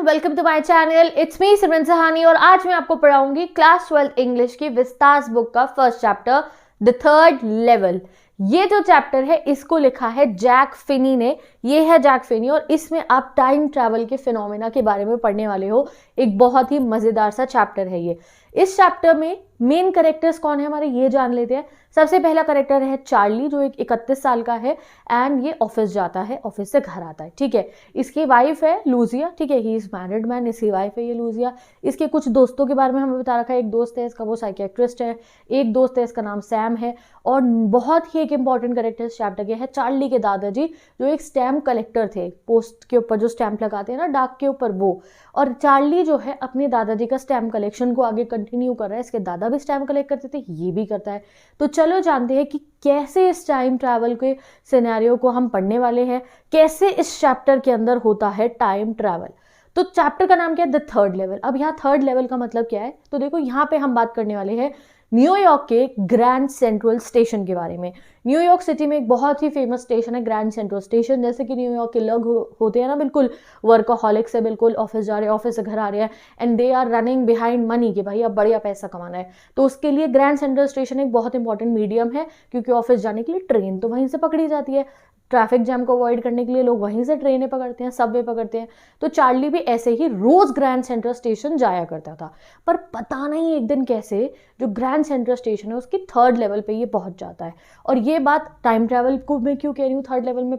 Welcome to my channel. It's me Simran Sahani और आज मैं आपको पढ़ाऊंगी क्लास 12 इंग्लिश की विस्तास बुक का first chapter the third level. ये जो चैप्टर है इसको लिखा है जैक फिनी ने। ये है जैक फिनी और इसमें आप टाइम ट्रैवल के फिनोमेना के बारे में पढ़ने वाले हो। एक बहुत ही मजेदार सा चैप्टर है ये। इस चैप्टर में मेन कैरेक्टर्स कौन है हमारे ये जान लेते हैं। सबसे पहला कैरेक्टर है चार्ली जो एक 31 साल का है एंड ये ऑफिस जाता है, ऑफिस से घर आता है। ठीक है, इसकी वाइफ है लूजिया। ठीक है, ही इज मैरिड मैन, इसकी वाइफ है ये लूजिया। इसके कुछ दोस्तों के बारे में हमें बता रखा है। एक दोस्त है इसका वो साइकियाट्रिस्ट है, एक दोस्त है इसका नाम सैम है और बहुत ही एक इंपॉर्टेंट कैरेक्टर इस चैप्टर के है चार्ली के दादाजी जो एक स्टैम्प कलेक्टर थे। पोस्ट के ऊपर जो स्टैम्प लगाते हैं ना डाक के ऊपर वो। और चार्ली जो है अपने दादाजी का स्टैम्प कलेक्शन को आगे कंटिन्यू कर रहा है। इसके दादा भी स्टैम्प कलेक्ट करते थे, ये भी करता है। तो चलो जानते हैं कि कैसे इस टाइम ट्रैवल के सिनेरियो को हम पढ़ने वाले हैं, कैसे इस चैप्टर के अंदर होता है टाइम ट्रैवल। तो चैप्टर का नाम क्या है? The third level. अब यहाँ थर्ड लेवल का मतलब क्या है? तो देखो यहाँ पे हम बात करने वाले हैं न्यूयॉर्क के ग्रैंड सेंट्रल स्टेशन के बारे में। न्यूयॉर्क सिटी में एक बहुत ही फेमस स्टेशन है ग्रैंड सेंट्रल स्टेशन। जैसे कि न्यूयॉर्क के लोग होते हैं ना, बिल्कुल वर्कaholics है, बिल्कुल ऑफिस जा रहे हैं, ऑफिस से घर आ रहे हैं and they are running behind money कि भाई अब बढ़िया पैसा कमाना है। तो उसके लिए ग्रैंड सेंट्रल स्टेशन एक बहुत इंपॉर्टेंट मीडियम है क्योंकि ऑफिस जाने के लिए ट्रेन तो वहीं से पकड़ी जाती है। ट्रैफिक जैम को अवॉइड करने के लिए लोग वहीं से ट्रेनें पकड़ते हैं, सबवे पकड़ते हैं। तो चार्ली भी ऐसे ही रोज ग्रैंड सेंट्रल स्टेशन जाया करता था। पर पता नहीं एक दिन कैसे जो ग्रैंड सेंट्रल स्टेशन है उसकी थर्ड लेवल पे ये पहुंच जाता है। और ये बात टाइम ट्रैवल को मैं क्यों कह रही हूँ थर्ड लेवल में।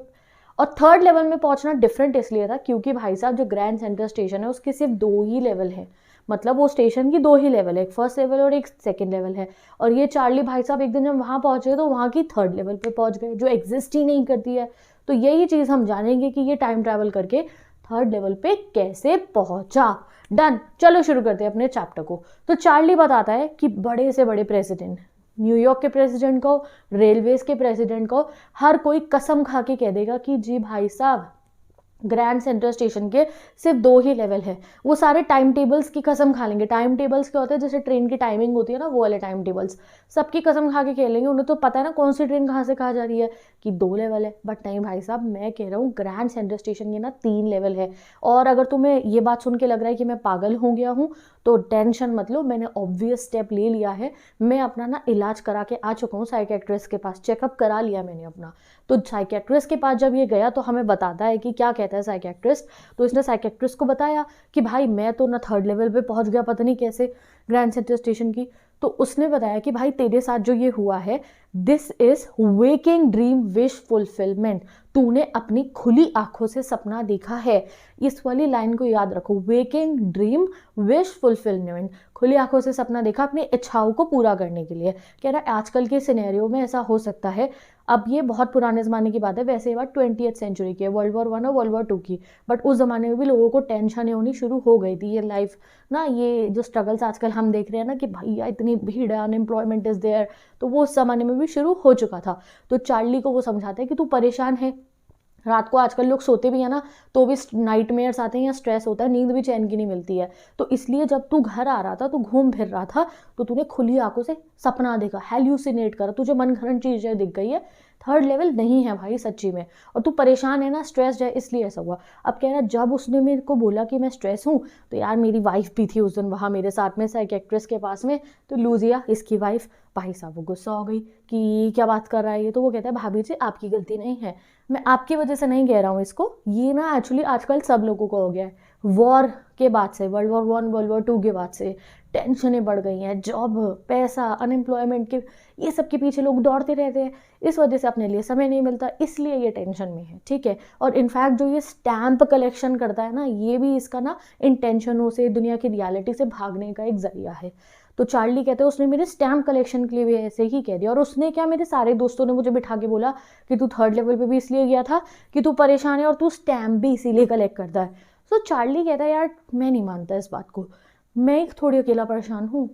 और थर्ड लेवल में पहुंचना डिफरेंट इसलिए था क्योंकि भाई साहब जो ग्रैंड सेंट्रल स्टेशन है उसके सिर्फ 2 ही लेवल है। मतलब वो स्टेशन की 2 ही लेवल है, एक फर्स्ट लेवल और एक सेकंड लेवल है। और ये चार्ली भाई साहब एक दिन जब वहां पहुंचे तो वहां की थर्ड लेवल पे पहुंच गए जो एग्जिस्ट ही नहीं करती है। तो यही चीज हम जानेंगे कि ये टाइम ट्रैवल करके थर्ड लेवल पे कैसे पहुंचा। डन, चलो शुरू करते हैं अपने चैप्टर को। तो चार्ली बताता है कि बड़े से बड़े प्रेसिडेंट, न्यूयॉर्क के प्रेसिडेंट को, रेलवेज के प्रेसिडेंट को, हर कोई कसम खा के कह देगा कि जी भाई साहब ग्रैंड सेंट्रल स्टेशन के सिर्फ 2 ही लेवल है। वो सारे टाइम टेबल्स की कसम खा लेंगे। टाइम टेबल्स क्या होते हैं? जैसे ट्रेन की टाइमिंग होती है ना, वो वाले टाइम टेबल्स सबकी कसम खा के खेलेंगे। उन्हें तो पता है ना कौन सी ट्रेन कहाँ से कहाँ जा रही है कि 2 लेवल है। बट नहीं भाई साहब, मैं कह रहा हूँ ग्रैंड सेंट्रल स्टेशन के ना 3 लेवल है। और अगर तुम्हें ये बात सुन के लग रहा है कि मैं पागल हो गया हूँ तो टेंशन मत लो, मैंने ऑब्वियस स्टेप ले लिया है। मैं अपना ना इलाज करा के आ चुका हूँ साइकियाट्रिस्ट के पास, चेकअप करा लिया मैंने अपना। तो साइकियाट्रिस्ट के पास जब ये गया तो हमें बताता है कि क्या कहता है साइकियाट्रिस्ट। तो इसने साइकियाट्रिस्ट को बताया कि भाई मैं तो ना थर्ड लेवल पे पहुंच गया, पता नहीं कैसे, ग्रैंड सेंट्रल स्टेशन की। तो उसने बताया कि भाई तेरे साथ जो ये हुआ है this is waking dream wish fulfilment. तूने अपनी खुली आंखों से सपना देखा है। इस वाली लाइन को याद रखो, वेकिंग ड्रीम विश फुलफिलमेंट। खुली आंखों से सपना देखा अपनी इच्छाओं को पूरा करने के लिए। कह रहा है आजकल के सिनेरियो में ऐसा हो सकता है। अब ये बहुत पुराने ज़माने की बात है, वैसे ये बात 20th सेंचुरी की है, वर्ल्ड वॉर 1 और वर्ल्ड वॉर 2 की। बट उस ज़माने में भी लोगों को टेंशन होनी शुरू हो गई थी। ये लाइफ ना, ये जो स्ट्रगल्स आजकल हम देख रहे हैं ना कि भैया इतनी भीड़ है, अनएम्प्लॉयमेंट इज़ देयर, तो वो उस ज़माने में भी शुरू हो चुका था। तो चार्ली को वो समझाते हैं कि तू परेशान है। रात को आजकल लोग सोते भी हैं ना तो भी नाइटमेयर्स आते हैं या स्ट्रेस होता है, नींद भी चैन की नहीं मिलती है। तो इसलिए जब तू घर आ रहा था, तू घूम फिर रहा था, तो तूने खुली आंखों से सपना देखा, हेल्यूसिनेट करा, तुझे मनगढ़ंत चीजें दिख गई है। थर्ड लेवल नहीं है भाई सच्ची में, और तू परेशान है ना, स्ट्रेस्ड है, इसलिए ऐसा हुआ। अब कह रहा जब उसने मेरे को बोला कि मैं स्ट्रेस हूँ तो यार मेरी वाइफ भी थी उस दिन वहाँ मेरे साथ में साइकियाट्रिस्ट के पास में। तो लूजिया इसकी वाइफ, भाई साहब वो गुस्सा हो गई कि क्या बात कर रहा है ये। तो वो कहता है भाभी जी आपकी गलती नहीं है, मैं आपकी वजह से नहीं कह रहा हूँ इसको। ये ना एक्चुअली आजकल सब लोगों को हो गया है। वॉर के बाद से, वर्ल्ड वॉर 1 वर्ल्ड वॉर 2 के बाद से टेंशनें बढ़ गई हैं, जॉब, पैसा, अनएम्प्लॉयमेंट के, ये सब के पीछे लोग दौड़ते रहते हैं। इस वजह से अपने लिए समय नहीं मिलता, इसलिए ये टेंशन में है। ठीक है, और इनफैक्ट जो ये स्टैम्प कलेक्शन करता है ना, ये भी इसका ना इन टेंशनों से, दुनिया की रियलिटी से भागने का एक जरिया है। तो चार्ली कहते हैं उसने मेरे स्टैम्प कलेक्शन के लिए भी ऐसे ही कह दिया। और उसने क्या, मेरे सारे दोस्तों ने मुझे बिठा के बोला कि तू थर्ड लेवल पे भी इसलिए गया था कि तू परेशान है और तू स्टैम्प भी इसीलिए कलेक्ट करता है। तो चार्ली कहता है यार मैं नहीं मानता इस बात को, मैं एक थोड़ी अकेला परेशान हूँ।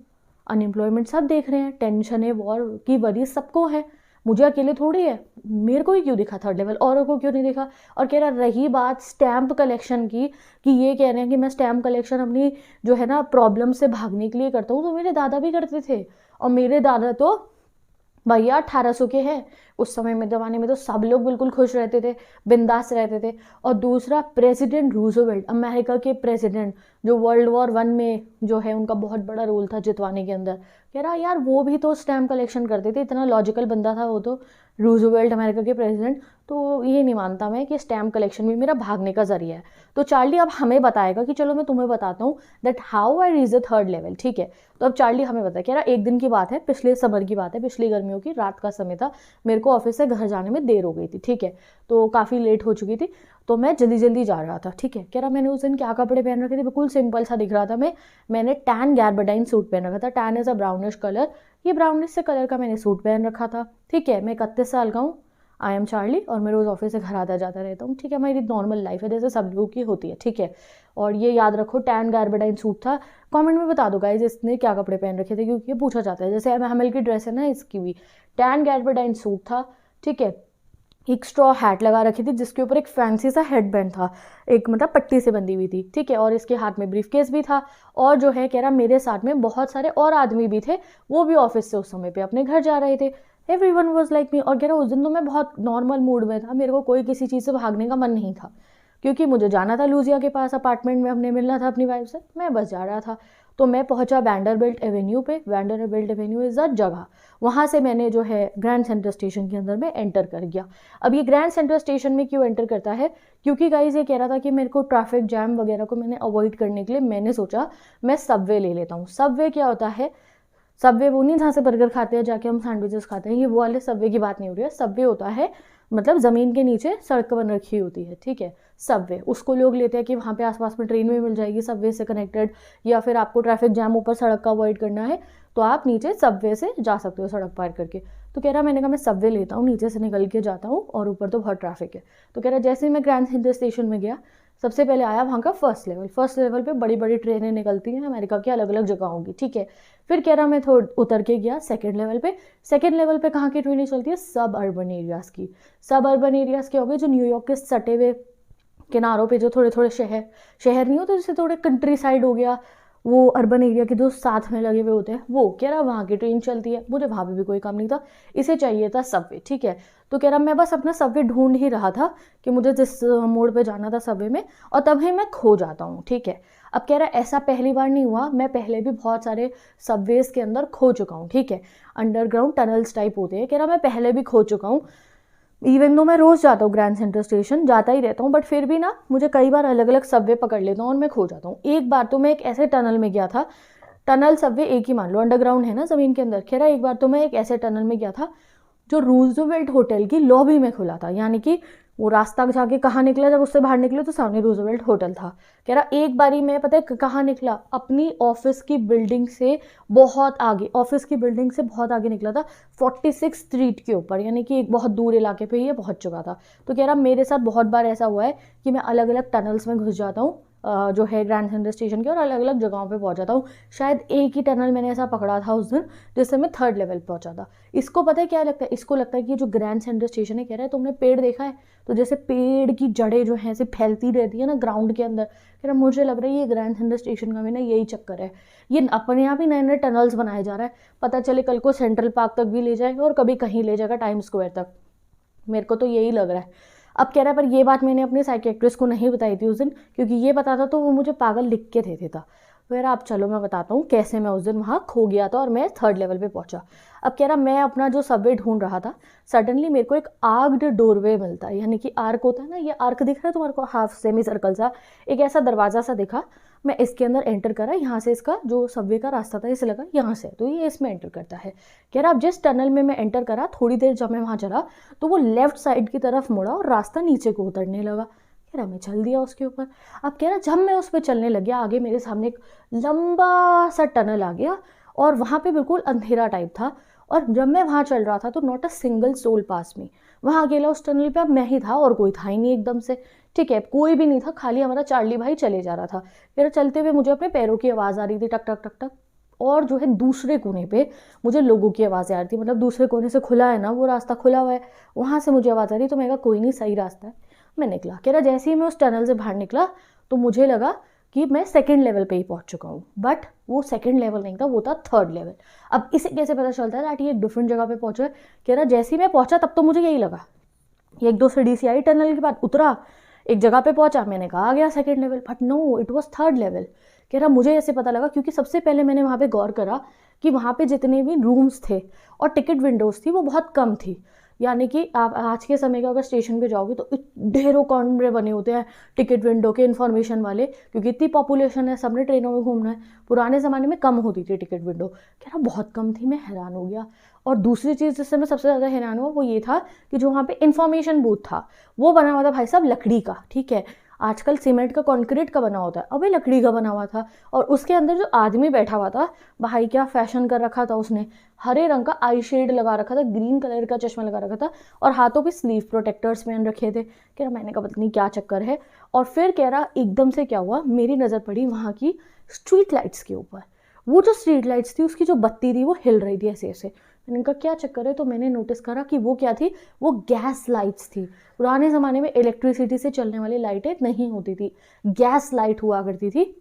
अनएम्प्लॉयमेंट सब देख रहे हैं, टेंशन है, वॉर की वरी सबको है, मुझे अकेले थोड़ी है। मेरे को ही क्यों दिखा थर्ड लेवल, औरों को क्यों नहीं दिखा। और कह रहा रही बात स्टैम्प कलेक्शन की, कि ये कह रहे हैं कि मैं स्टैम्प कलेक्शन अपनी जो है ना प्रॉब्लम से भागने के लिए करता हूँ, तो मेरे दादा भी करते थे। और मेरे दादा तो भैया 1800 के हैं, उस समय में ज़माने में तो सब लोग बिल्कुल खुश रहते थे, बिंदास रहते थे। और दूसरा प्रेसिडेंट रूजवेल्ट, अमेरिका के प्रेसिडेंट, जो वर्ल्ड वॉर 1 में जो है उनका बहुत बड़ा रोल था जितवाने के अंदर, कह रहा यार वो भी तो स्टैम्प कलेक्शन करते थे, इतना लॉजिकल बंदा था वो तो, रूजवेल्ट अमेरिका के प्रेसिडेंट। तो ये नहीं मानता मैं कि स्टैम्प कलेक्शन भी मेरा भागने का जरिया है। तो चार्ली अब हमें बताएगा कि चलो मैं तुम्हें बताता हूँ that how I reach the 3rd level, ठीक है। तो अब चार्ली हमें बताया, कह रहा एक दिन की बात है, पिछले समर की बात है, पिछली गर्मियों की रात का समय था, मेरे को ऑफिस से घर जाने में देर हो गई थी, ठीक है। तो काफ़ी लेट हो चुकी थी, तो मैं जल्दी जल्दी जा रहा था, ठीक है। कह रहा मैंने उस दिन क्या कपड़े पहन रखे थे, बिल्कुल सिंपल सा दिख रहा था मैंने टैन गैरबर्डाइन सूट पहन रखा था। Tan is a brownish colour, ये ब्राउनिश से कलर का मैंने सूट पहन रखा था, ठीक है। मैं 31 साल का हूँ, आई एम चार्ली, और मैं रोज़ ऑफिस से घर आता जाता रहता हूँ, ठीक है। मेरी नॉर्मल लाइफ है जैसे सब लोगों की होती है, ठीक है। और ये याद रखो टैन गैरबर्डाइन सूट था। कमेंट में बता दो गाइज इसने क्या कपड़े पहन रखे थे, क्योंकि ये पूछा जाता है। जैसे एमएल की ड्रेस है ना, इसकी भी टैन गैरबर्डाइन सूट था, ठीक है। एक स्ट्रॉ हैट लगा रखी थी जिसके ऊपर एक फैंसी सा हेडबैंड था, एक मतलब पट्टी से बंधी हुई थी, ठीक है। और इसके हाथ में ब्रीफकेस भी था। और जो है कह रहा मेरे साथ में बहुत सारे और आदमी भी थे, वो भी ऑफिस से उस समय पे अपने घर जा रहे थे। Everyone was like me. और कह रहा उस दिन तो मैं बहुत नॉर्मल मूड में था, मेरे को कोई किसी चीज़ से भागने का मन नहीं था, क्योंकि मुझे जाना था लूजिया के पास, अपार्टमेंट में हमने मिलना था अपनी वाइफ से, मैं बस जा रहा था। तो मैं पहुंचा वैंडरबिल्ट एवेन्यू पे। वैंडरबिल्ट एवेन्यू इज़ अ जगह, वहाँ से मैंने जो है ग्रैंड सेंट्रल स्टेशन के अंदर में एंटर कर गया। अब ये ग्रैंड सेंट्रल स्टेशन में क्यों एंटर करता है, क्योंकि गाइज ये कह रहा था कि मेरे को ट्रैफिक जैम वगैरह को मैंने अवॉइड करने के लिए मैंने सोचा मैं सबवे ले लेता हूँ। सबवे क्या होता है, सबवे वो नहीं जहाँ से बर्गर खाते हैं जाके हम सैंडविचेस खाते हैं, ये वो वाले सबवे की बात नहीं हो रही है। सबवे होता है मतलब ज़मीन के नीचे सड़क बन रखी होती है, ठीक है। सबवे उसको लोग लेते हैं कि वहाँ पे आसपास में ट्रेन भी मिल जाएगी सबवे से कनेक्टेड, या फिर आपको ट्रैफिक जैम ऊपर सड़क का अवॉइड करना है तो आप नीचे सबवे से जा सकते हो सड़क पार करके। तो कह रहा मैंने कहा मैं सबवे लेता हूँ, नीचे से निकल के जाता हूँ, और ऊपर तो बहुत ट्रैफिक है। तो कह रहा जैसे ही मैं ग्रैंड सेंट्रल स्टेशन में गया, सबसे पहले आया वहाँ का फर्स्ट लेवल पे बड़ी बड़ी ट्रेनें निकलती हैं अमेरिका की अलग अलग जगहों की, ठीक है। फिर कह रहा मैं थोड़ा उतर के गया सेकंड लेवल पे कहाँ की ट्रेनें चलती है, सब अर्बन एरियाज़ की। सब अर्बन एरियाज़ क्या हो गए, जो न्यूयॉर्क के सटे हुए किनारों पे जो थोड़े थोड़े शहर नहीं होते, जैसे थोड़े कंट्री साइड हो गया, वो अर्बन एरिया के जो साथ में लगे हुए होते हैं, वो कह रहा वहाँ की ट्रेन चलती है। मुझे वहाँ पे भी कोई काम नहीं था, इसे चाहिए था सबवे, ठीक है। तो कह रहा मैं बस अपना सबवे ढूंढ ही रहा था कि मुझे जिस मोड़ पे जाना था सबवे में, और तभी मैं खो जाता हूँ, ठीक है। अब कह रहा ऐसा पहली बार नहीं हुआ, मैं पहले भी बहुत सारे सबवेज के अंदर खो चुका हूँ, ठीक है। अंडरग्राउंड टनल्स टाइप होते हैं, कह रहा मैं पहले भी खो चुका हूँ। इवन दो मैं रोज़ जाता हूँ ग्रैंड सेंट्रल स्टेशन, जाता ही रहता हूँ, बट फिर भी ना मुझे कई बार अलग अलग सबवे पकड़ लेता हूँ और मैं खो जाता हूँ। एक बार तो मैं एक ऐसे टनल में गया था, टनल सबवे एक ही मान लो, अंडरग्राउंड है ना ज़मीन के अंदर। कह रहा एक बार तो मैं एक ऐसे टनल में गया था जो रूजवेल्ट होटल की लॉबी में खुला था, यानी कि वो रास्ता जाके कहाँ निकला, जब उससे बाहर निकले तो सामने रूजवेल्ट होटल था। कह रहा एक बारी मैं पता है कहाँ निकला, अपनी ऑफिस की बिल्डिंग से बहुत आगे, ऑफिस की बिल्डिंग से बहुत आगे निकला था, 46 स्ट्रीट के ऊपर, यानी कि एक बहुत दूर इलाके पे ये पहुंच चुका था। तो कह रहा मेरे साथ बहुत बार ऐसा हुआ है कि मैं अलग अलग टनल्स में घुस जाता हूँ जो है ग्रैंड सेंट्रल स्टेशन के, और अलग अलग जगहों पे पहुंच जाता हूँ। शायद एक ही टनल मैंने ऐसा पकड़ा था उस दिन जिससे मैं 3rd लेवल पहुंचा था। इसको पता है क्या लगता है, इसको लगता है कि जो ग्रैंड सेंट्रल स्टेशन है, कह रहा है तुमने पेड़ देखा है, तो जैसे पेड़ की जड़ें जो हैं ऐसे फैलती रहती है ना ग्राउंड के अंदर, कह रहा मुझे लग रहा है ये ग्रैंड सेंट्रल स्टेशन का भी ना यही चक्कर है, ये अपने आप ही नए नए टनल्स बनाए जा रहा है, पता चले कल को सेंट्रल पार्क तक भी ले जाएगा और कभी कहीं ले जाएगा टाइम स्क्वायर तक, मेरे को तो यही लग रहा है। अब कह रहा है पर ये बात मैंने अपने साइकियाट्रिस्ट को नहीं बताई थी उस दिन, क्योंकि ये बताता तो वो मुझे पागल लिख के देता था। फिर आप चलो मैं बताता हूँ कैसे मैं उस दिन वहाँ खो गया था और मैं 3rd लेवल पे पहुँचा। अब कह रहा मैं अपना जो सबवे ढूंढ रहा था, सडनली मेरे को एक आर्क्ड डोरवे मिलता है, यानी कि आर्क होता है ना, ये आर्क दिख रहा है तुम्हारे को, हाफ सेमी सर्कल सा, एक ऐसा दरवाजा सा दिखा, मैं इसके अंदर एंटर करा, यहाँ से इसका जो सबवे का रास्ता था इसे लगा यहाँ से, तो ये इसमें एंटर करता है। कह रहा अब जिस टनल में मैं एंटर करा, थोड़ी देर जब मैं वहाँ चला तो वो लेफ्ट साइड की तरफ मुड़ा और रास्ता नीचे को उतरने लगा। कह रहा मैं चल दिया उसके ऊपर। अब कह रहा जब मैं उस पर चलने लग गया, आगे मेरे सामने एक लंबा सा टनल आ गया और वहाँ पे बिल्कुल अंधेरा टाइप था, और जब मैं वहाँ चल रहा था तो नॉट अ सिंगल सोल पास में, वहाँ अकेला उस टनल पे अब मैं ही था और कोई था ही नहीं एकदम से, ठीक है, कोई भी नहीं था, खाली हमारा चार्ली भाई चले जा रहा था। फिर चलते हुए मुझे अपने पैरों की आवाज़ आ रही थी, टक टक टक टक, और जो है दूसरे कोने पे मुझे लोगों की आवाज़ें आ रही थी, मतलब दूसरे कोने से खुला है ना वो रास्ता, खुला हुआ है, वहाँ से मुझे आवाज़ आ रही, तो मैं कहा कोई नहीं सही रास्ता है, मैं निकला। कह रहा जैसे ही मैं उस टनल से बाहर निकला तो मुझे लगा कि मैं सेकंड लेवल पे ही पहुंच चुका हूँ, बट वो सेकंड लेवल नहीं था, वो था थर्ड लेवल। अब इसे कैसे पता चलता है दैट ये एक डिफरेंट जगह पे पहुंचा है? कह रहा जैसे ही मैं पहुंचा तब तो मुझे यही लगा, एक दो सीढ़ी से आई, टनल के बाद उतरा, एक जगह पे पहुंचा, मैंने कहा आ गया second level, but no, it was third level. कह रहा मुझे ऐसे पता लगा क्योंकि सबसे पहले मैंने वहाँ पे गौर करा कि वहाँ पे जितने भी रूम्स थे और टिकट विंडोज़ थी वो बहुत कम थी। यानी कि आप आज के समय का अगर स्टेशन पे जाओगे तो ढेरों कमरे बने होते हैं टिकट विंडो के, इन्फॉर्मेशन वाले, क्योंकि इतनी पॉपुलेशन है, सबने ट्रेनों में घूमना है। पुराने ज़माने में कम होती थी टिकट विंडो, कह रहा बहुत कम थी, मैं हैरान हो गया। और दूसरी चीज़ जिससे मैं सबसे ज़्यादा हैरान हुआ वो ये था कि जो वहाँ पे इन्फॉर्मेशन बूथ था वो बना हुआ था भाई साहब लकड़ी का, ठीक है, आजकल सीमेंट का कंक्रीट का बना होता है, अबे लकड़ी का बना हुआ था। और उसके अंदर जो आदमी बैठा हुआ था, भाई क्या फैशन कर रखा था उसने, हरे रंग का आई शेड लगा रखा था, ग्रीन कलर का चश्मा लगा रखा था और हाथों पे स्लीव प्रोटेक्टर्स पहन रखे थे। कह रहा मैंने कहा पता नहीं क्या चक्कर है। और फिर कह रहा एकदम से क्या हुआ, मेरी नज़र पड़ी वहाँ की स्ट्रीट लाइट्स के ऊपर। वो जो स्ट्रीट लाइट्स थी उसकी जो बत्ती थी वो हिल रही थी ऐसे ऐसे। मैंने कहा क्या चक्कर है, तो मैंने नोटिस करा कि वो क्या थी, वो गैस लाइट्स थी। पुराने ज़माने में इलेक्ट्रिसिटी से चलने वाली लाइटें नहीं होती थी, गैस लाइट हुआ करती थी।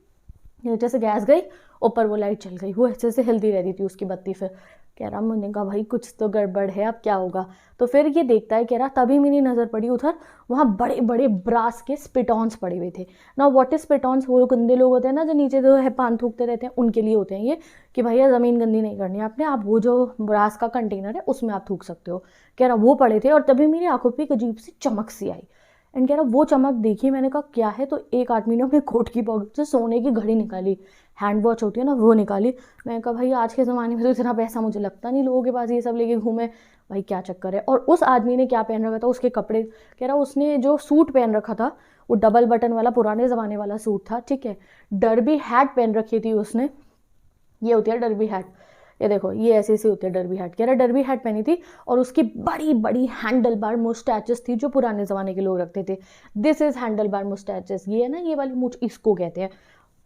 नीचे से गैस गई, ऊपर वो लाइट चल गई, वो ऐसे ऐसे हिलती रहती थी उसकी बत्ती। फिर कह रहा, मैंने कहा भाई कुछ तो गड़बड़ है, अब क्या होगा। तो फिर ये देखता है, कह रहा तभी मेरी नज़र पड़ी उधर, वहाँ बड़े बड़े ब्रास के स्पिटॉन्स पड़े हुए थे ना। व्हाट इज स्पिटॉन्स, वो गंदे लोग होते हैं ना जो नीचे जो है पान थूकते रहते हैं, उनके लिए होते हैं ये, कि भैया ज़मीन गंदी नहीं करनी आपने, आप वो जो ब्रास का कंटेनर है उसमें आप थूक सकते हो। कह रहा वो पड़े थे और तभी मेरी आंखों पर एक अजीब सी चमक सी आई। एंड कह रहा वो चमक देखी, मैंने कहा क्या है, तो एक आदमी ने अपने कोट की पॉकेट से सोने की घड़ी निकाली, हैंड वॉच होती है ना वो निकाली। मैंने कहा भाई आज के ज़माने में तो इतना पैसा मुझे लगता नहीं लोगों के पास ये सब लेके घूमे, भाई क्या चक्कर है। और उस आदमी ने क्या पहन रखा था, उसके कपड़े, कह रहा उसने जो सूट पहन रखा था वो डबल बटन वाला पुराने ज़माने वाला सूट था, ठीक है। डर्बी हैट पहन रखी थी उसने, ये होती है डर्बी हैट, ये देखो ये ऐसी सी होती है डर्बी हैट। कह रहा डर्बी हैट पहनी थी और उसकी बड़ी बड़ी हैंडल बार मुस्टैचेस थी जो पुराने ज़माने के लोग रखते थे। This is handle bar moustaches, ये है ना ये वाली मूछ, इसको कहते हैं।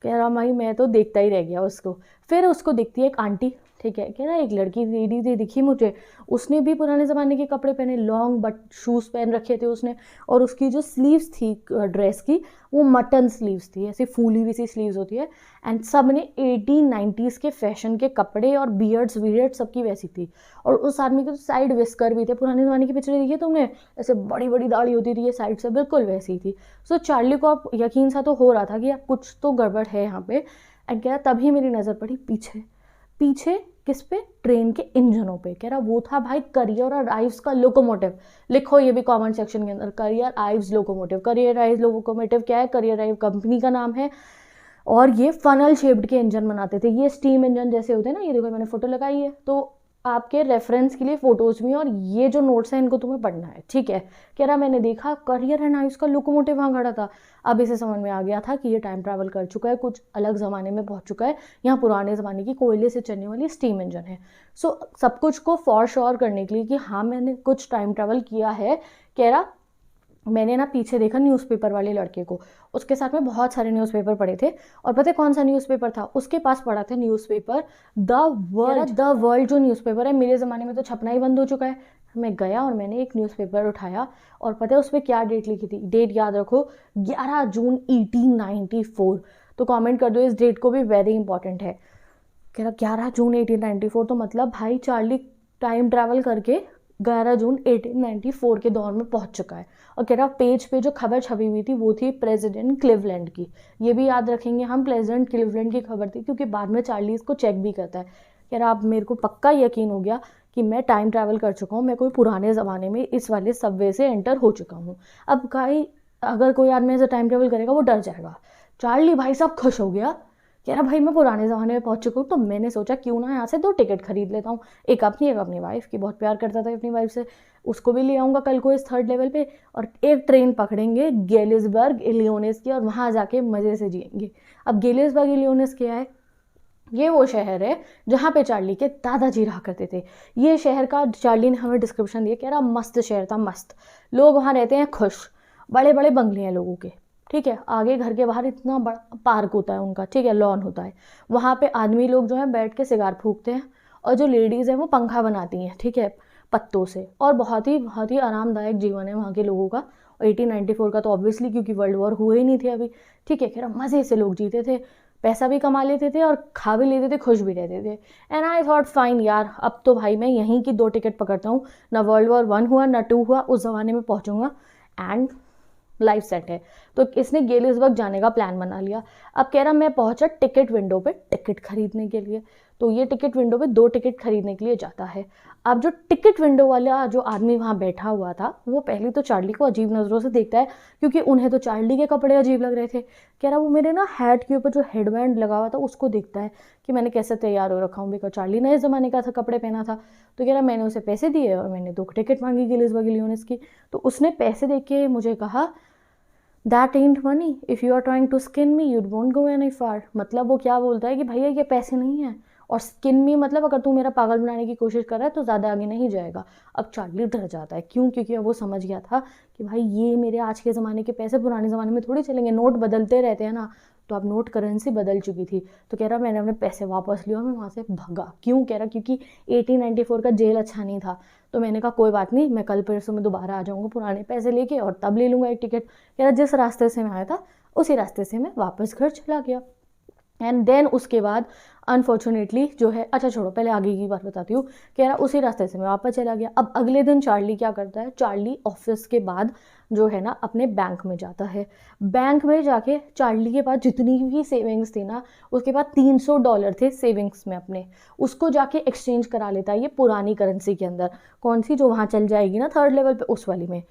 कह रहा भाई मैं तो देखता ही रह गया उसको। फिर उसको दिखती है एक आंटी, ठीक है, कह रहा एक लड़की लेडी थी दिखी मुझे, उसने भी पुराने ज़माने के कपड़े पहने, लॉन्ग बट शूज़ पहन रखे थे उसने, और उसकी जो स्लीव्स थी ड्रेस की वो मटन स्लीव्स थी, ऐसी फूली हुई सी स्लीव्स होती है। एंड सब ने 1890s के फैशन के कपड़े और बियर्ड्स वीयर्ड सबकी वैसी थी। और उस आदमी के तो साइड विस्कर भी थे, पुराने ज़माने की पिक्चर देखी तुमने, ऐसे बड़ी बड़ी दाढ़ी होती थी, ये साइड से बिल्कुल वैसी थी। सो चार्ली को अब यकीन सा तो हो रहा था कि यार कुछ तो गड़बड़ है यहाँ पे। एंड क्या तभी मेरी नज़र पड़ी पीछे, पीछे किस पे, ट्रेन के इंजनों पे। कह रहा वो था भाई करियर और आइव्स का लोकोमोटिव। लिखो ये भी कमेंट सेक्शन के अंदर, career Ives locomotive. Career Ives locomotive क्या है, करियर आइव कंपनी का नाम है और ये फनल शेप्ड के इंजन बनाते थे, ये स्टीम इंजन जैसे होते हैं ना। ये देखो मैंने फोटो लगाई है तो आपके रेफरेंस के लिए फोटोज भी, और ये जो नोट्स हैं इनको तुम्हें पढ़ना है, ठीक है। कह रहा मैंने देखा करियर एंड आइव्स का लोकोमोटिव वहाँ खड़ा था। अब इसे समझ में आ गया था कि ये टाइम ट्रैवल कर चुका है, कुछ अलग ज़माने में पहुँच चुका है, यहाँ पुराने ज़माने की कोयले से चलने वाली स्टीम इंजन है। सो सब कुछ को फॉर श्योर करने के लिए कि हाँ मैंने कुछ टाइम ट्रैवल किया है, कह रहा मैंने ना पीछे देखा न्यूज़पेपर वाले लड़के को, उसके साथ में बहुत सारे न्यूज़पेपर पड़े थे। और पता है कौन सा न्यूज़पेपर था, उसके पास पड़ा था न्यूज़पेपर द वर्ल्ड जो न्यूज़पेपर है मेरे ज़माने में तो छपना ही बंद हो चुका है। मैं गया और मैंने एक न्यूज़पेपर उठाया और पता है उस पर क्या डेट लिखी थी, डेट याद रखो 11 जून 1894। तो कमेंट कर दो इस डेट को भी, वेरी इंपॉर्टेंट है। कह रहा 11 जून 1894 तो मतलब भाई चार्ली टाइम ट्रैवल करके 11 जून 1894 के दौर में पहुंच चुका है। और कह रहा पेज पे जो खबर छपी हुई थी वो थी प्रेसिडेंट क्लीवलैंड की। ये भी याद रखेंगे हम, प्रेसिडेंट क्लीवलैंड की खबर थी क्योंकि बाद में चार्ली इसको चेक भी करता है। कह रहा अब मेरे को पक्का यकीन हो गया कि मैं टाइम ट्रैवल कर चुका हूँ, मैं कोई पुराने ज़माने में इस वाले सबवे से एंटर हो चुका हूँ। अब भाई अगर कोई आदमी ऐसे टाइम ट्रैवल करेगा वो डर जाएगा। चार्ली भाई साहब खुश हो गया, कह रहा भाई मैं पुराने ज़माने में पहुंच चुका हूँ। तो मैंने सोचा क्यों ना यहाँ से 2 टिकट खरीद लेता हूँ, एक अपनी वाइफ की, बहुत प्यार करता था अपनी वाइफ से, उसको भी ले आऊँगा कल को इस थर्ड लेवल पे, और एक ट्रेन पकड़ेंगे गेलिसबर्ग इलियोनेस की और वहाँ जाके मज़े से जिएंगे। अब गेलिसबर्ग इलियोनेस क्या है, ये वो शहर है जहाँ पे चार्ली के दादाजी रहा करते थे। ये शहर का चार्ली ने हमें डिस्क्रिप्शन दिया, कह रहा मस्त शहर था, मस्त लोग वहाँ रहते हैं, खुश, बड़े बड़े बंगले हैं लोगों के, ठीक है। आगे घर के बाहर इतना बड़ा पार्क होता है उनका, ठीक है, लॉन होता है, वहाँ पे आदमी लोग जो है बैठ के सिगार फूकते हैं और जो लेडीज़ हैं वो पंखा बनाती हैं, ठीक है, पत्तों से। और बहुत ही आरामदायक जीवन है वहाँ के लोगों का। 1894 का तो ऑब्वियसली, क्योंकि वर्ल्ड वॉर हुए ही नहीं थे अभी, ठीक है। कह रहा मज़े से लोग जीते थे, पैसा भी कमा लेते थे और खा भी लेते थे, खुश भी रहते थे। एंड आई थॉट फाइन यार, अब तो भाई मैं यहीं की 2 टिकट पकड़ता हूँ, ना वर्ल्ड वॉर 1 हुआ ना 2 हुआ, उस ज़माने में पहुँचूंगा एंड लाइफ सेट है। तो इसने गेलिसबर्ग जाने का प्लान बना लिया। अब कह रहा मैं पहुंचा टिकट विंडो पे टिकट खरीदने के लिए। तो ये टिकट विंडो पे 2 टिकट खरीदने के लिए जाता है। अब जो टिकट विंडो वाला जो आदमी वहाँ बैठा हुआ था, वो पहले तो चार्ली को अजीब नज़रों से देखता है, क्योंकि उन्हें तो चार्ली के कपड़े अजीब लग रहे थे। कह रहा वो मेरे ना हैट के ऊपर जो हेडबैंड लगा हुआ था उसको देखता है कि मैंने कैसे तैयार हो रखा हूँ, बिकॉज चार्ली नए ज़माने का था, कपड़े पहना था। तो कह रहा मैंने उसे पैसे दिए और मैंने 2 टिकट मांगी गेलिसबर्ग इलियनस की। तो उसने पैसे दे के मुझे कहा that ain't money, if you are trying to skin me you won't go any far। मतलब वो क्या बोलता है कि भैया ये पैसे नहीं है, और स्किन मी मतलब अगर तू मेरा पागल बनाने की कोशिश कर रहा है तो ज़्यादा आगे नहीं जाएगा। अब चार्ली डर जाता है, क्यों? क्योंकि अब वो समझ गया था कि भाई ये मेरे आज के ज़माने के पैसे पुराने ज़माने में थोड़ी चलेंगे, नोट बदलते रहते हैं ना। तो अब नोट करेंसी बदल चुकी थी। तो कह रहा मैंने अपने पैसे वापस लिए और मैं वहाँ से भागा। क्यों? कह रहा क्योंकि 1894 का जेल अच्छा नहीं था। तो मैंने कहा कोई बात नहीं, मैं कल परसों में दोबारा आ जाऊँगा पुराने पैसे लेके और तब ले लूँगा एक टिकट। कह रहा जिस रास्ते से मैं आया था उसी रास्ते से मैं वापस घर चला गया। एंड देन उसके बाद अनफॉर्चुनेटली जो है, अच्छा छोड़ो पहले आगे की बात बताती हूँ। कह रहा उसी रास्ते से मैं वापस चला गया। अब अगले दिन चार्ली क्या करता है, चार्ली ऑफिस के बाद जो है ना अपने बैंक में जाता है। बैंक में जाके चार्ली के पास जितनी भी सेविंग्स थी ना, उसके पास $300 थे सेविंग्स में अपने, उसको जाके एक्सचेंज करा लेता है ये पुरानी करेंसी के अंदर। कौन सी? जो वहाँ चल जाएगी ना 3rd लेवल पे, उस वाली में।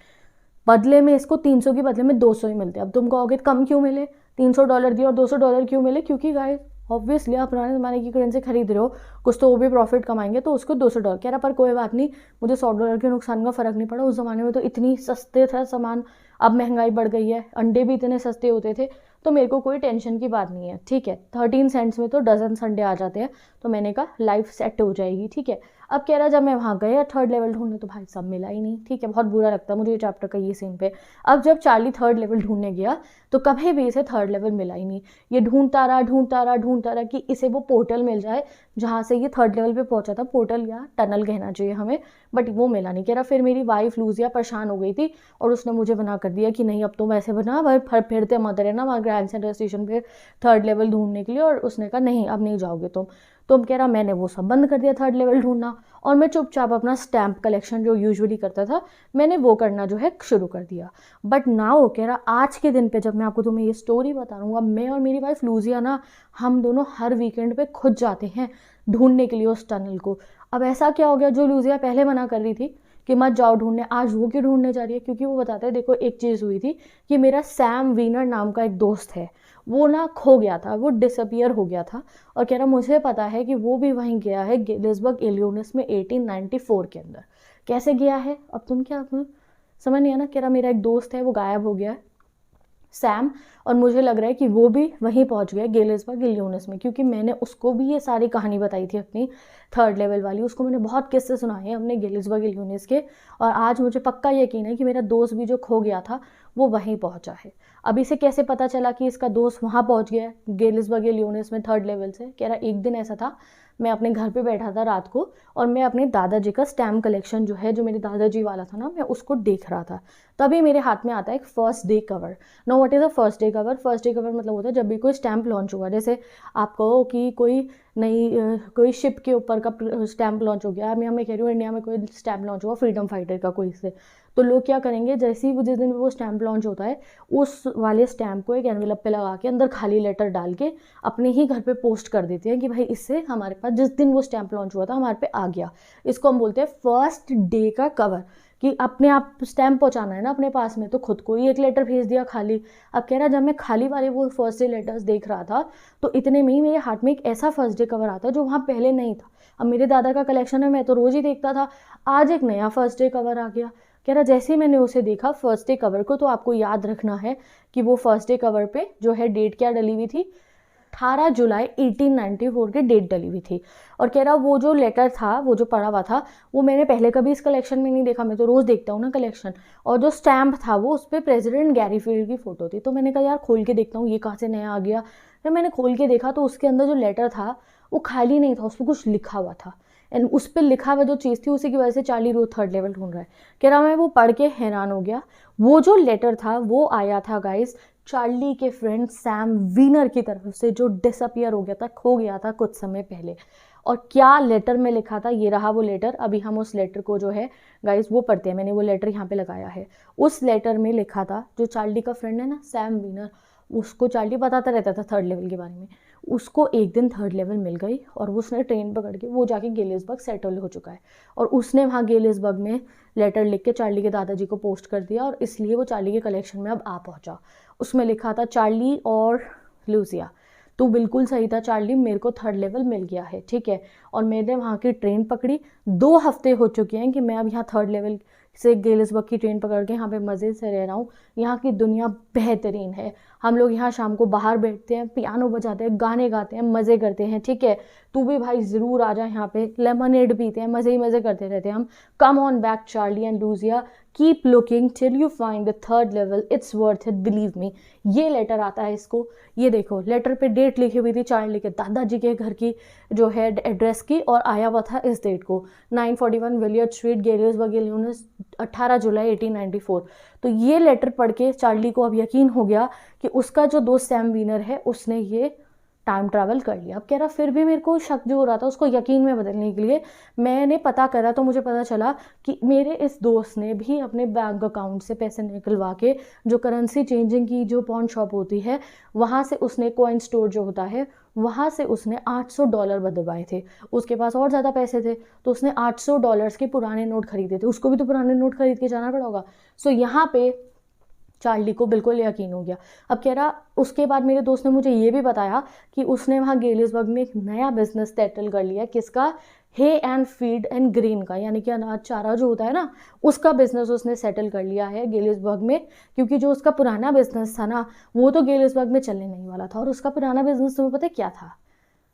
बदले में इसको 300 के बदले में 200 ही मिलते हैं। अब तुम कहोगे कम क्यों मिले, $300 दिए और $200 क्यों मिले? क्योंकि गाइस ऑब्वियसली आप पुराने ज़माने की करेंसी खरीद रहे हो, कुछ तो वो भी प्रॉफिट कमाएंगे, तो उसको $200। कह रहा पर कोई बात नहीं, मुझे $100 के नुकसान का फ़र्क नहीं पड़ा। उस ज़माने में तो इतनी सस्ते था सामान, अब महंगाई बढ़ गई है, अंडे भी इतने सस्ते होते थे, तो मेरे को कोई टेंशन की बात नहीं है, ठीक है। 13 सेंट्स में तो डजन अंडे आ जाते हैं। तो मैंने कहा लाइफ सेट हो जाएगी, ठीक है। अब कह रहा जब मैं वहाँ गया 3rd लेवल ढूंढने तो भाई सब मिला ही नहीं, ठीक है। बहुत बुरा लगता है मुझे ये चैप्टर का ये सीन पे। अब जब चार्ली 3rd लेवल ढूंढने गया तो कभी भी इसे 3rd लेवल मिला ही नहीं। ये ढूंढता रहा कि इसे वो पोर्टल मिल जाए जहाँ से ये 3rd लेवल पे पहुंचा था। पोर्टल या टनल कहना चाहिए हमें, बट वो मिला नहीं। कह रहा फिर मेरी वाइफ लूजिया परेशान हो गई थी और उसने मुझे मना कर दिया कि नहीं अब तुम ऐसे बना फिरते मत रहना वहाँ ग्रैंड सेंट्रल स्टेशन पे 3rd लेवल ढूंढने के लिए। और उसने कहा नहीं अब नहीं जाओगे तुम। कह रहा मैंने वो सब बंद कर दिया 3rd लेवल ढूंढना, और मैं चुपचाप अपना स्टैम्प कलेक्शन जो यूजुअली करता था मैंने वो करना जो है शुरू कर दिया। बट नाउ कह रहा आज के दिन पे जब मैं आपको तुम्हें ये स्टोरी बता दूंगा, मैं और मेरी वाइफ लूजिया ना हम दोनों हर वीकेंड पे खुद जाते हैं ढूंढने के लिए उस टनल को। अब ऐसा क्या हो गया, जो लूजिया पहले मना कर रही थी कि मत जाओ ढूंढने, आज वो क्यों ढूंढने जा रही है? क्योंकि वो बताते हैं देखो एक चीज़ हुई थी कि मेरा सैम वीनर नाम का एक दोस्त है, वो ना खो गया था, वो डिसअपियर हो गया था। और कह रहा मुझे पता है कि वो भी वहीं गया है गेलिसबर्ग इलियनस में 1894 के अंदर। कैसे गया है अब तुम क्या समझ नहीं है ना। कह रहा मेरा एक दोस्त है वो गायब हो गया है सैम, और मुझे लग रहा है कि वो भी वहीं पहुंच गया गेलिसबर्ग इलियनस में, क्योंकि मैंने उसको भी ये सारी कहानी बताई थी अपनी 3rd लेवल वाली। उसको मैंने बहुत किस्से सुनाए हैं अपने गेलिसबर्ग इलियनस के, और आज मुझे पक्का यकीन है कि मेरा दोस्त भी जो खो गया था वो वहीं पहुंचा है। अब इसे कैसे पता चला कि इसका दोस्त वहाँ पहुँच गया है गेलिसबर्ग इलियनस में 3rd लेवल से? कह रहा एक दिन ऐसा था मैं अपने घर पे बैठा था रात को, और मैं अपने दादाजी का स्टैम्प कलेक्शन जो है, जो मेरे दादाजी वाला था ना, मैं उसको देख रहा था। तभी मेरे हाथ में आता है एक first day cover. Know what is a first day cover? First day cover मतलब होता है जब भी कोई स्टैम्प लॉन्च हुआ, जैसे आप कहो कि कोई शिप के ऊपर का स्टैम्प लॉन्च हो गया, मैं हमें कह रही हूँ इंडिया में कोई स्टैम्प लॉन्च हुआ फ्रीडम फाइटर का कोई से, तो लोग क्या करेंगे जैसे ही जिस दिन वो स्टैम्प लॉन्च होता है उस वाले स्टैम्प को एक एनवेलप पे लगा के अंदर खाली लेटर डाल के अपने ही घर पे पोस्ट कर देते हैं कि भाई इससे हमारे पास जिस दिन वो स्टैम्प लॉन्च हुआ था हमारे पे आ गया। इसको हम बोलते हैं फर्स्ट डे का कवर, कि अपने आप स्टैम्प पहुंचाना है ना अपने पास में, तो खुद को ही एक लेटर भेज दिया खाली। अब कह रहा जब मैं खाली वाले वो फर्स्ट डे लेटर्स देख रहा था तो इतने में ही मेरे हाथ में एक ऐसा फर्स्ट डे कवर आता जो वहाँ पहले नहीं था। अब मेरे दादा का कलेक्शन है, मैं तो रोज़ ही देखता था, आज एक नया फर्स्ट डे कवर आ गया। कह रहा जैसे ही मैंने उसे देखा फर्स्ट डे कवर को, तो आपको याद रखना है कि वो फर्स्ट डे कवर पे जो है डेट क्या डली हुई थी, 18 जुलाई 1894 की डेट डली हुई थी। और कह रहा वो जो लेटर था, वो जो पड़ा हुआ था, वो मैंने पहले कभी इस कलेक्शन में नहीं देखा, मैं तो रोज़ देखता हूँ ना कलेक्शन। और जो स्टैम्प था वो उस पर प्रेसिडेंट गैरी फील्ड की फ़ोटो थी। तो मैंने कहा यार खोल के देखता हूँ ये कहाँ से नया आ गया। जब मैंने खोल के देखा तो उसके अंदर जो लेटर था वो खाली नहीं था, उस पर कुछ लिखा हुआ था। एंड उस पर लिखा हुआ जो चीज़ थी उसी की वजह से चार्ली रोज थर्ड लेवल ढूंढ रहा है। कह रहा मैं वो पढ़ के हैरान हो गया। वो जो लेटर था वो आया था गाइस चार्ली के फ्रेंड सैम वीनर की तरफ से, जो डिसअपियर हो गया था, खो गया था कुछ समय पहले। और क्या लेटर में लिखा था, ये रहा वो लेटर। अभी हम उस लेटर को जो है गाइस वो पढ़ते हैं। मैंने वो लेटर यहाँ पे लगाया है। उस लेटर में लिखा था, जो चार्ली का फ्रेंड है ना सैम वीनर, उसको चार्ली बताता रहता था थर्ड लेवल के बारे में, उसको एक दिन थर्ड लेवल मिल गई और उसने ट्रेन पकड़ के वो जाके गेलिसबर्ग सेटल हो चुका है। और उसने वहाँ गेलिसबर्ग में लेटर लिख के चार्ली के दादाजी को पोस्ट कर दिया और इसलिए वो चार्ली के कलेक्शन में अब आ पहुँचा। उसमें लिखा था चार्ली और लूसिया, तू बिल्कुल सही था चार्ली, मेरे को थर्ड लेवल मिल गया है, ठीक है। और मैंने वहाँ की ट्रेन पकड़ी, 2 हफ्ते हो चुके हैं कि मैं अब यहाँ थर्ड लेवल से गेलिसबर्ग की ट्रेन पकड़ के यहाँ पे मज़े से रह रहा हूँ। यहाँ की दुनिया बेहतरीन है। हम लोग यहाँ शाम को बाहर बैठते हैं, पियानो बजाते हैं, गाने गाते हैं, मज़े करते हैं, ठीक है। तू भी भाई ज़रूर आ जा यहाँ पे, लेमनेड पीते हैं, मज़े ही मज़े करते रहते हैं हम। Come on back Charlie and Lucia, keep looking till you find the third level, it's worth it, believe me. ये लेटर आता है इसको, ये देखो लेटर पे डेट लिखी हुई थी चार्ली के दादाजी के घर की जो है एड्रेस की, और आया हुआ था इस डेट को 941 विलियर्ड स्ट्रीट गेलिसबर्ग इलिनॉइस 18 जुलाई 1894। तो ये लेटर पढ़ के चार्ली को अब यकीन हो गया कि उसका जो दोस्त सैम वीनर है उसने ये टाइम ट्रैवल कर लिया। अब कह रहा फिर भी मेरे को शक जो हो रहा था उसको यकीन में बदलने के लिए मैंने पता करा, तो मुझे पता चला कि मेरे इस दोस्त ने भी अपने बैंक अकाउंट से पैसे निकलवा के, जो करेंसी चेंजिंग की जो पॉन शॉप होती है वहाँ से उसने, कॉइन स्टोर जो होता है वहाँ से उसने $800 बदलवाए थे। उसके पास और ज़्यादा पैसे थे तो उसने $800 के पुराने नोट खरीदे थे। उसको भी तो पुराने नोट खरीद के जाना पड़ा होगा। सो यहाँ पे चार्ली को बिल्कुल यकीन हो गया। अब कह रहा उसके बाद मेरे दोस्त ने मुझे ये भी बताया कि उसने वहाँ गेलिसबर्ग में एक नया बिजनेस सेटल कर लिया। किसका? हे एंड फीड एंड ग्रीन का, यानी कि अनाज चारा जो होता है ना, उसका बिजनेस उसने सेटल कर लिया है गेलिसबर्ग में। क्योंकि जो उसका पुराना बिजनेस था ना वो तो गेलिसबर्ग में चलने नहीं वाला था। और उसका पुराना बिजनेस तुम्हें पता है क्या था?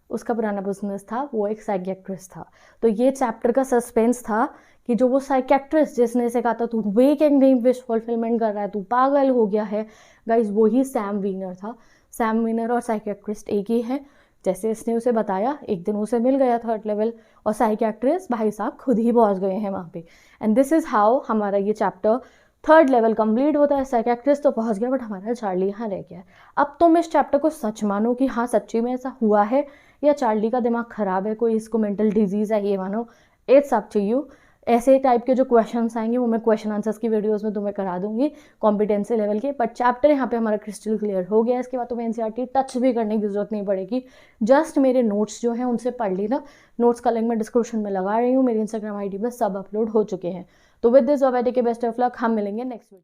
उसका पुराना बिजनेस था, वो एक साइकियाट्रिस्ट था। तो ये चैप्टर का सस्पेंस था कि जो वो साइकियाट्रिस्ट जिसने इसे कहा था तू वेक एंड ड्रीम विश फुलफिलमेंट कर रहा है, तू पागल हो गया है, गाइस वो ही सैम वीनर था। सैम वीनर और साइकियाट्रिस्ट एक ही है। जैसे इसने उसे बताया, एक दिन उसे मिल गया थर्ड लेवल, और साइकियाट्रिस्ट भाई साहब खुद ही पहुंच गए हैं वहाँ पे। एंड दिस इज़ हाउ हमारा ये चैप्टर थर्ड लेवल कंप्लीट होता है। साइकियाट्रिस्ट तो पहुंच गया बट हमारा चार्ली यहाँ रह गया। अब तुम इस चैप्टर को सच मानो कि हाँ सच्ची में ऐसा हुआ है, या चार्ली का दिमाग खराब है, कोई इसको मेंटल डिजीज़ है, ये मानो। It's up to you. ऐसे टाइप के जो क्वेश्चंस आएंगे वो मैं क्वेश्चन आंसर्स की वीडियोस में तुम्हें करा दूंगी कॉम्पिटेंसी लेवल के। बट चैप्टर यहाँ पे हमारा क्रिस्टल क्लियर हो गया। इसके बाद तुम्हें एनसीईआरटी टच भी करने की जरूरत नहीं पड़ेगी। जस्ट मेरे नोट्स जो हैं उनसे पढ़ लेना। नोट्स का लिंक मैं डिस्क्रिप्शन में लगा रही हूँ। मेरी इंस्टाग्राम आईडी पर सब अपलोड हो चुके हैं। तो विद दिस के बेस्ट ऑफ लक। हम मिलेंगे नेक्स्ट वीडियो।